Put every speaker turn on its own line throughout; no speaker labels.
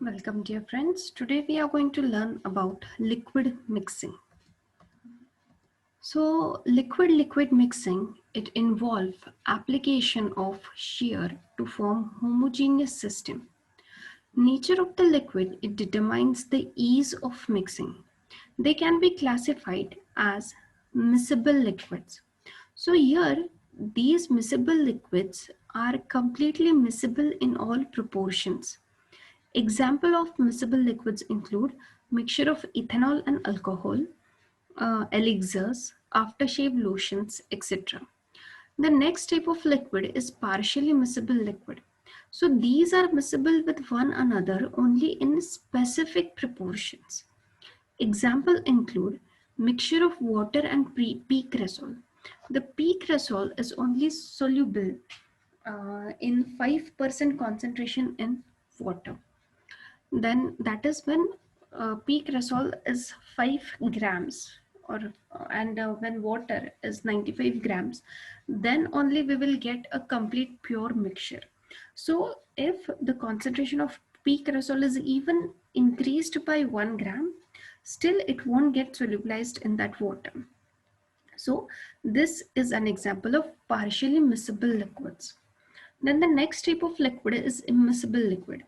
Welcome dear friends. Today we are going to learn about liquid mixing. So liquid mixing, it involves application of shear to form homogeneous system. Nature of the liquid, it determines the ease of mixing. They can be classified as miscible liquids. So here these miscible liquids are completely miscible in all proportions. Example of miscible liquids include mixture of ethanol and alcohol, elixirs, aftershave lotions, etc. The next type of liquid is partially miscible liquid. So these are miscible with one another only in specific proportions. Example include mixture of water and pea cresol. The pea cresol is only soluble in 5% concentration in water. Then that is when peak resol is 5 grams or and when water is 95 grams, then only we will get a complete pure mixture. So if the concentration of peak resol is even increased by 1 gram, still it won't get solubilized in that water. So this is an example of partially miscible liquids. Then the next type of liquid is immiscible liquid.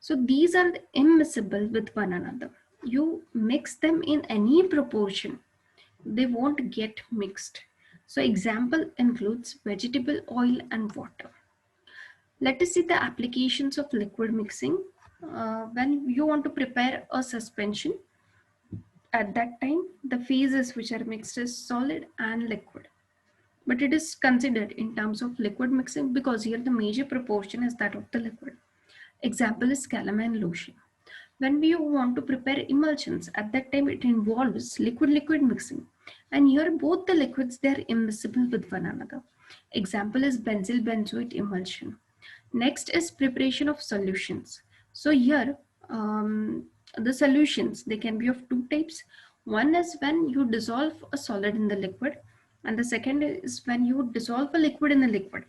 So these are immiscible with one another. You mix them in any proportion, they won't get mixed. So example includes vegetable oil and water. Let us see the applications of liquid mixing. When you want to prepare a suspension, at that time the phases which are mixed is solid and liquid. But it is considered in terms of liquid mixing because here the major proportion is that of the liquid. Example is calamine lotion. When we want to prepare emulsions, at that time it involves liquid mixing. And here both the liquids, they are immiscible with one another. Example is benzyl benzoate emulsion. Next is preparation of solutions. So here the solutions, they can be of two types. One is when you dissolve a solid in the liquid, and the second is when you dissolve a liquid in a liquid.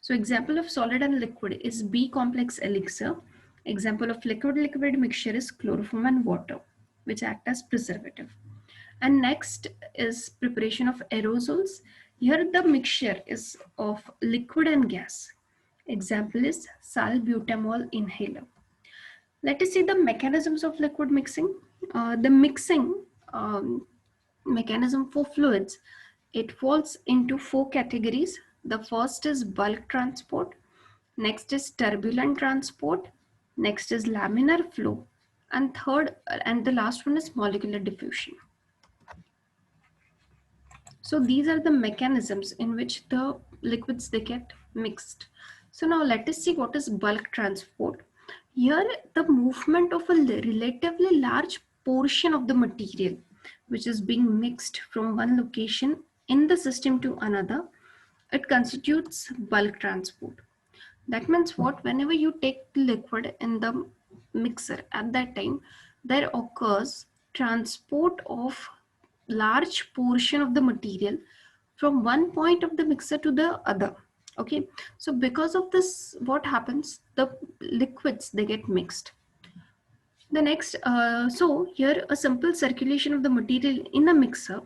So example of solid and liquid is B complex elixir. Example of liquid mixture is chloroform and water, which act as preservative. And next is preparation of aerosols. Here the mixture is of liquid and gas. Example is salbutamol inhaler. Let us see the mechanisms of liquid mixing. The mixing mechanism for fluids, it falls into four categories. The first is bulk transport, next is turbulent transport, next is laminar flow, and third and the last one is molecular diffusion. So these are the mechanisms in which the liquids, they get mixed. So now let us see what is bulk transport. Here the movement of a relatively large portion of the material which is being mixed from one location in the system to another, it constitutes bulk transport. That means what? Whenever you take the liquid in the mixer, at that time there occurs transport of large portion of the material from one point of the mixer to the other. Okay, so because of this, what happens? The liquids, they get mixed. The next, so here a simple circulation of the material in a mixer,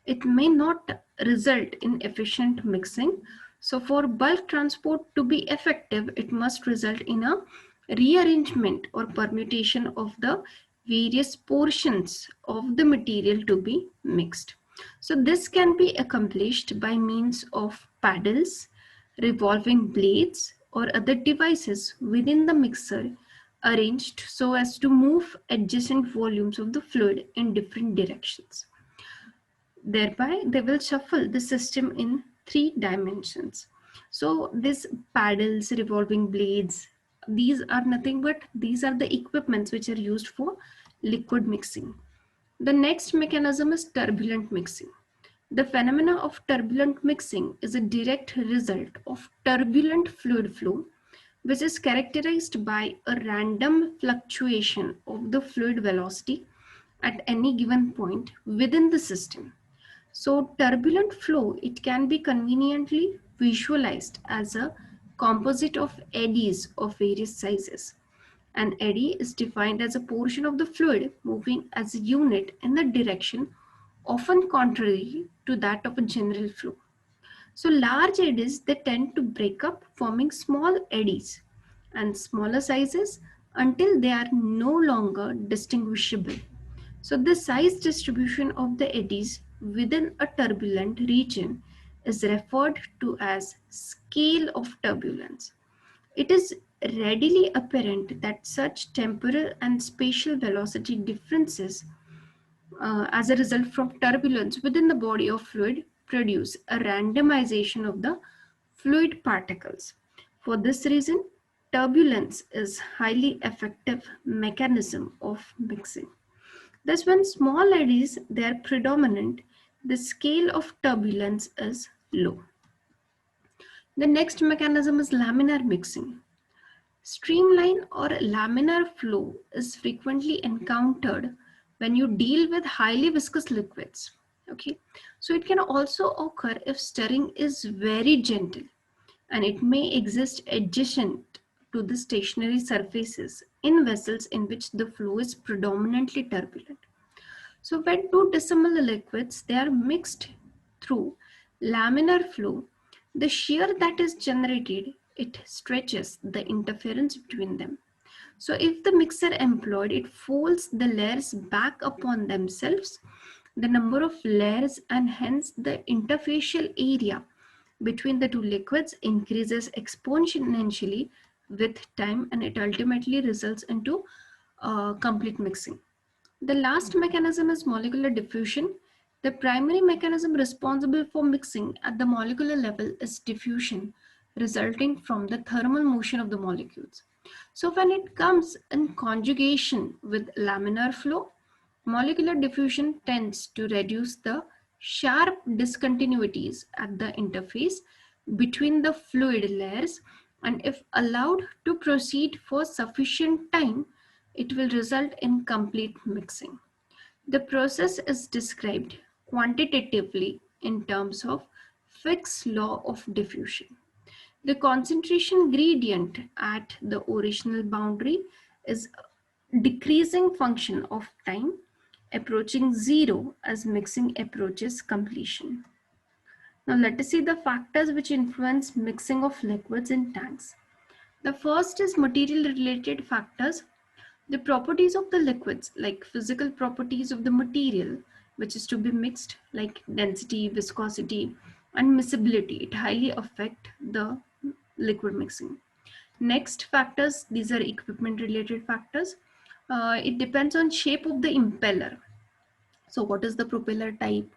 it may not result in efficient mixing. So for bulk transport to be effective, it must result in a rearrangement or permutation of the various portions of the material to be mixed. So this can be accomplished by means of paddles, revolving blades, or other devices within the mixer arranged so as to move adjacent volumes of the fluid in different directions. Thereby, they will shuffle the system in 3 dimensions. So these paddles, revolving blades, these are nothing but these are the equipments which are used for liquid mixing. The next mechanism is turbulent mixing. The phenomena of turbulent mixing is a direct result of turbulent fluid flow, which is characterized by a random fluctuation of the fluid velocity at any given point within the system. So turbulent flow, it can be conveniently visualized as a composite of eddies of various sizes. An eddy is defined as a portion of the fluid moving as a unit in the direction often contrary to that of a general flow. So large eddies, they tend to break up, forming small eddies and smaller sizes until they are no longer distinguishable. So the size distribution of the eddies within a turbulent region is referred to as scale of turbulence. It is readily apparent that such temporal and spatial velocity differences as a result from turbulence within the body of fluid produce a randomization of the fluid particles. For this reason, turbulence is highly effective mechanism of mixing. Thus, when small eddies they are predominant, the scale of turbulence is low. The next mechanism is laminar mixing. Streamline or laminar flow is frequently encountered when you deal with highly viscous liquids. Okay, so it can also occur if stirring is very gentle, and it may exist adjacent to the stationary surfaces in vessels in which the flow is predominantly turbulent. So when two dissimilar liquids they are mixed through laminar flow, the shear that is generated it stretches the interference between them. So if the mixer employed it folds the layers back upon themselves, the number of layers and hence the interfacial area between the two liquids increases exponentially with time, and it ultimately results into complete mixing. The last mechanism is molecular diffusion. The primary mechanism responsible for mixing at the molecular level is diffusion, resulting from the thermal motion of the molecules. So when it comes in conjugation with laminar flow, molecular diffusion tends to reduce the sharp discontinuities at the interface between the fluid layers, and if allowed to proceed for sufficient time, it will result in complete mixing. The process is described quantitatively in terms of Fick's law of diffusion. The concentration gradient at the original boundary is a decreasing function of time, approaching zero as mixing approaches completion. Now let us see the factors which influence mixing of liquids in tanks. The first is material related factors. The properties of the liquids, like physical properties of the material which is to be mixed, like density, viscosity, and miscibility, it highly affect the liquid mixing. Next factors, these are equipment related factors. It depends on shape of the impeller. So what is the propeller type?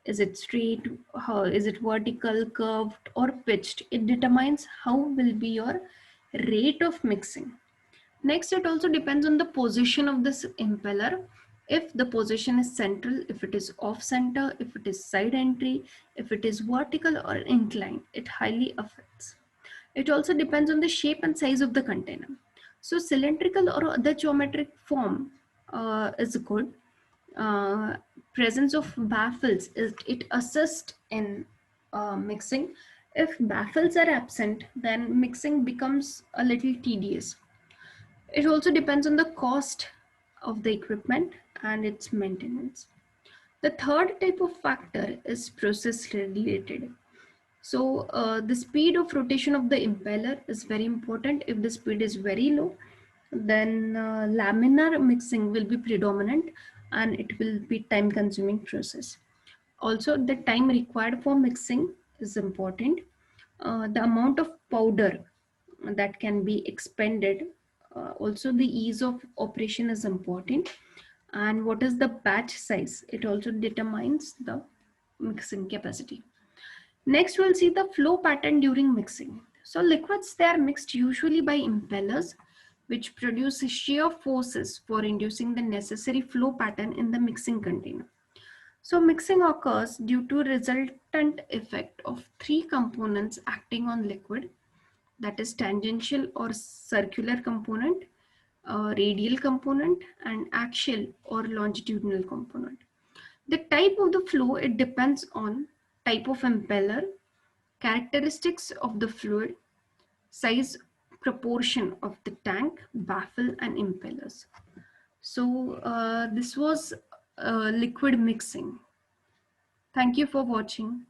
Is it straight? How is it vertical, curved, or pitched? It determines how will be your rate of mixing. Next, it also depends on the position of this impeller. If the position is central, if it is off center, if it is side entry, if it is vertical or inclined, it highly affects. It also depends on the shape and size of the container. So cylindrical or other geometric form is good. Uh, Presence of baffles, it assists in mixing. If baffles are absent, then mixing becomes a little tedious. It also depends on the cost of the equipment and its maintenance. The third type of factor is process related. So the speed of rotation of the impeller is very important. If the speed is very low, then laminar mixing will be predominant and it will be time consuming process. Also, the time required for mixing is important. The amount of powder that can be expended, also the ease of operation is important, and what is the batch size, it also determines the mixing capacity. Next, we'll see the flow pattern during mixing. So liquids, they are mixed usually by impellers, which produce shear forces for inducing the necessary flow pattern in the mixing container. So mixing occurs due to resultant effect of three components acting on liquid, that is tangential or circular component, radial component, and axial or longitudinal component. The type of the flow, it depends on type of impeller, characteristics of the fluid, size proportion of the tank, baffle, and impellers. So this was liquid mixing. Thank you for watching.